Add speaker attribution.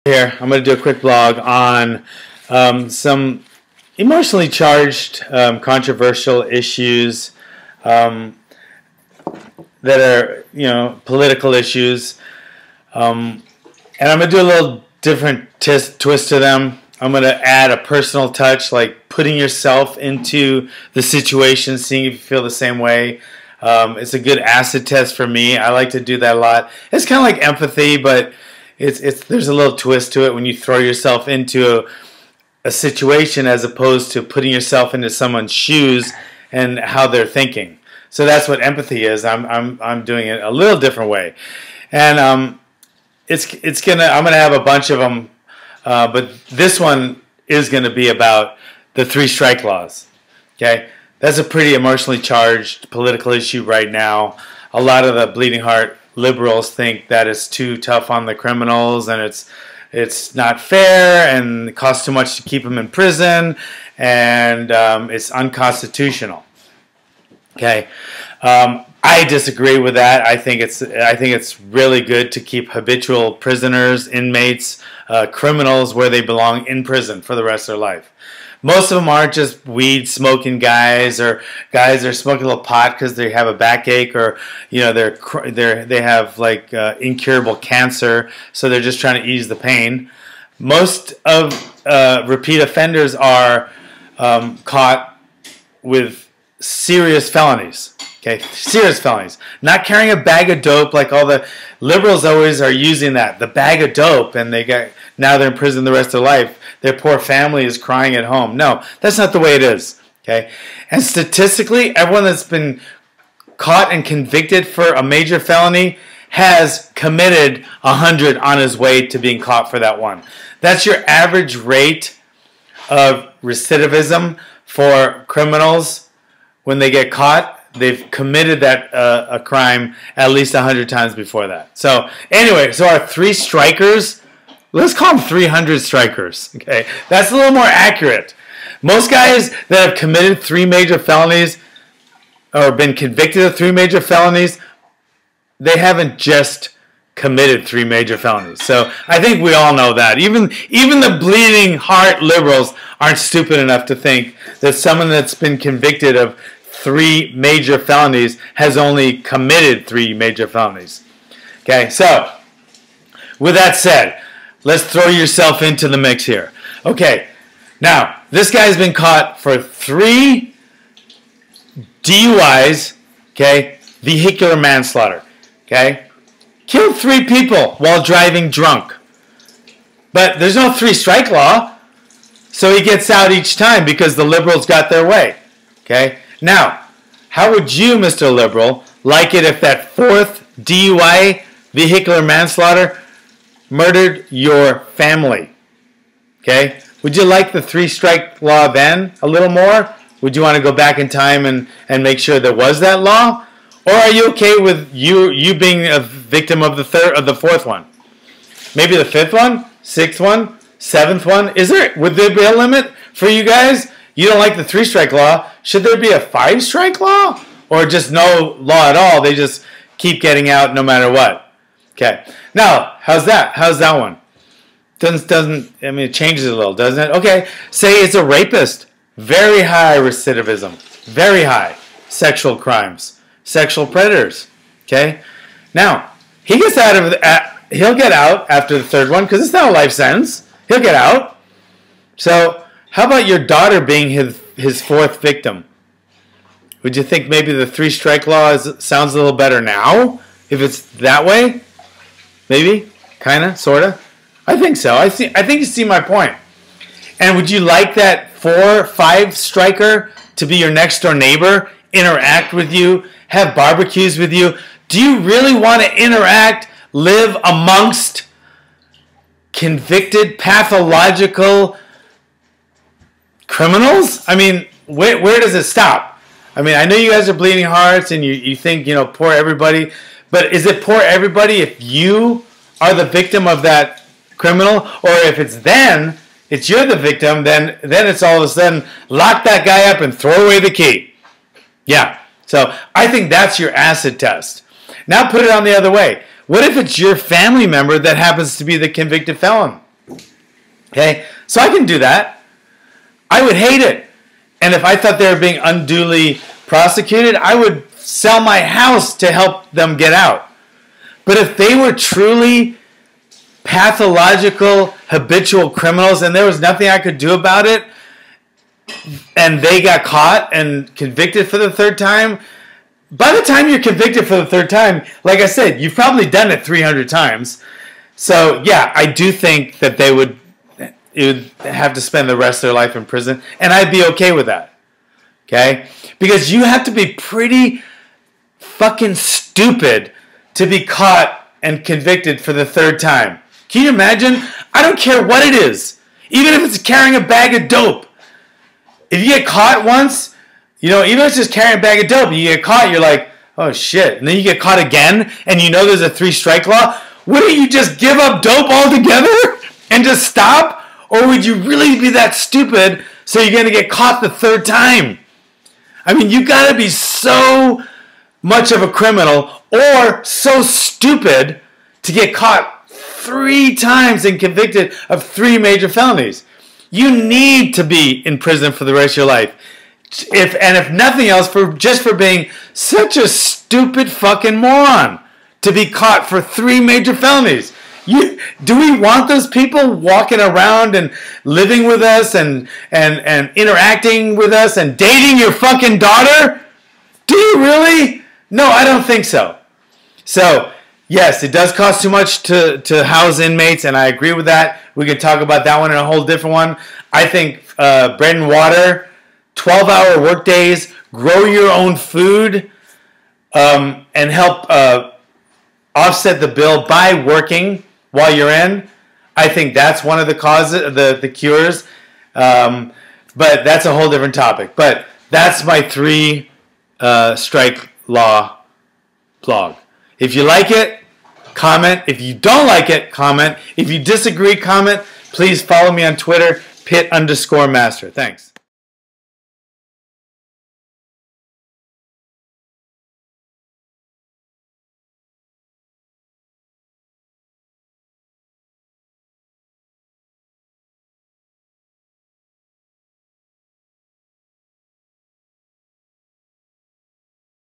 Speaker 1: Here, I'm going to do a quick blog on some emotionally charged, controversial issues that are, political issues. And I'm going to do a little different twist to them. I'm going to add a personal touch, like putting yourself into the situation, seeing if you feel the same way. It's a good acid test for me. I like to do that a lot. It's kind of like empathy, but there's a little twist to it when you throw yourself into a situation as opposed to putting yourself into someone's shoes and how they're thinking. So that's what empathy is. I'm doing it a little different way, and I'm gonna have a bunch of them, but this one is gonna be about the 3 strike laws. Okay, that's a pretty emotionally charged political issue right now. A lot of the bleeding heart liberals think that it's too tough on the criminals and it's not fair and it costs too much to keep them in prison and it's unconstitutional. Okay, I disagree with that. I think it's really good to keep habitual prisoners, inmates, criminals where they belong in prison for the rest of their life. Most of them aren't just weed smoking guys, or guys that are smoking a little pot because they have a backache, or they have like incurable cancer, so they're just trying to ease the pain. Most of repeat offenders are caught with serious felonies. Okay, serious felonies. Not carrying a bag of dope like all the liberals always are using that, the bag of dope, and now they're in prison the rest of their life. Their poor family is crying at home. No, that's not the way it is. Okay, and statistically, everyone that's been caught and convicted for a major felony has committed 100 on his way to being caught for that one. That's your average rate of recidivism for criminals when they get caught. They've committed a crime at least 100 times before that. So anyway, so our 3 strikers, let's call them 300 strikers. Okay, that's a little more accurate. Most guys that have committed 3 major felonies or been convicted of 3 major felonies, they haven't just committed 3 major felonies. So I think we all know that. Even the bleeding heart liberals aren't stupid enough to think that someone that's been convicted of 3 major felonies has only committed 3 major felonies. Okay, so with that said, let's throw yourself into the mix here. Okay, now this guy's been caught for 3 DUIs, okay, vehicular manslaughter, okay, killed 3 people while driving drunk. But there's no 3 strike law, so he gets out each time because the liberals got their way, okay. Now, how would you, Mr. Liberal, like it if that 4th DUI, vehicular manslaughter, murdered your family? Okay? Would you like the 3 strike law then a little more? Would you want to go back in time and make sure there was that law? Or are you okay with you being a victim of the 4th one? Maybe the 5th one? 6th one? 7th one? Would there be a limit for you guys? You don't like the 3 strike law. Should there be a 5 strike law? Or just no law at all? They just keep getting out no matter what. Okay. Now, how's that? How's that one? It changes a little, doesn't it? Okay. Say it's a rapist. Very high recidivism. Very high. Sexual crimes. Sexual predators. Okay. Now, he gets out of he'll get out after the 3rd one because it's not a life sentence. He'll get out. So, how about your daughter being his 4th victim? Would you think maybe the 3 strike law sounds a little better now? If it's that way? Maybe? Kinda? Sorta? I think so. I think you see my point. And would you like that 4, 5 striker to be your next door neighbor, interact with you, have barbecues with you? Do you really want to interact, live amongst convicted, pathological criminals? I mean, where does it stop? I mean, I know you guys are bleeding hearts and you think, poor everybody, but is it poor everybody if you are the victim of that criminal? Or if it's you're the victim, then it's all of a sudden lock that guy up and throw away the key. Yeah, so I think that's your acid test. Now put it on the other way. What if it's your family member that happens to be the convicted felon? Okay? So I can do that. I would hate it. And if I thought they were being unduly prosecuted, I would sell my house to help them get out. But if they were truly pathological, habitual criminals and there was nothing I could do about it, and they got caught and convicted for the third time, by the time you're convicted for the third time, like I said, you've probably done it 300 times. So, yeah, I do think that they would have to spend the rest of their life in prison, and I'd be okay with that. Okay? Because you have to be pretty fucking stupid to be caught and convicted for the third time. Can you imagine? I don't care what it is. Even if it's carrying a bag of dope. If you get caught once, even if it's just carrying a bag of dope, you get caught, you're like, oh shit. And then you get caught again, and you know there's a 3-strike law. Wouldn't you just give up dope altogether and just stop? Or would you really be that stupid so you're going to get caught the third time? I mean, you got to be so much of a criminal or so stupid to get caught 3 times and convicted of 3 major felonies. You need to be in prison for the rest of your life. If nothing else, just for being such a stupid fucking moron to be caught for 3 major felonies. Do we want those people walking around and living with us and interacting with us and dating your fucking daughter? Do you really? No, I don't think so. So, yes, it does cost too much to house inmates, and I agree with that. We could talk about that one in a whole different one. I think bread and water, 12-hour work days, grow your own food, and help offset the bill by working while you're in. I think that's one of the causes, the cures. But that's a whole different topic. But that's my 3 strike law blog. If you like it, comment. If you don't like it, comment. If you disagree, comment. Please follow me on Twitter, Pit_Master. Thanks.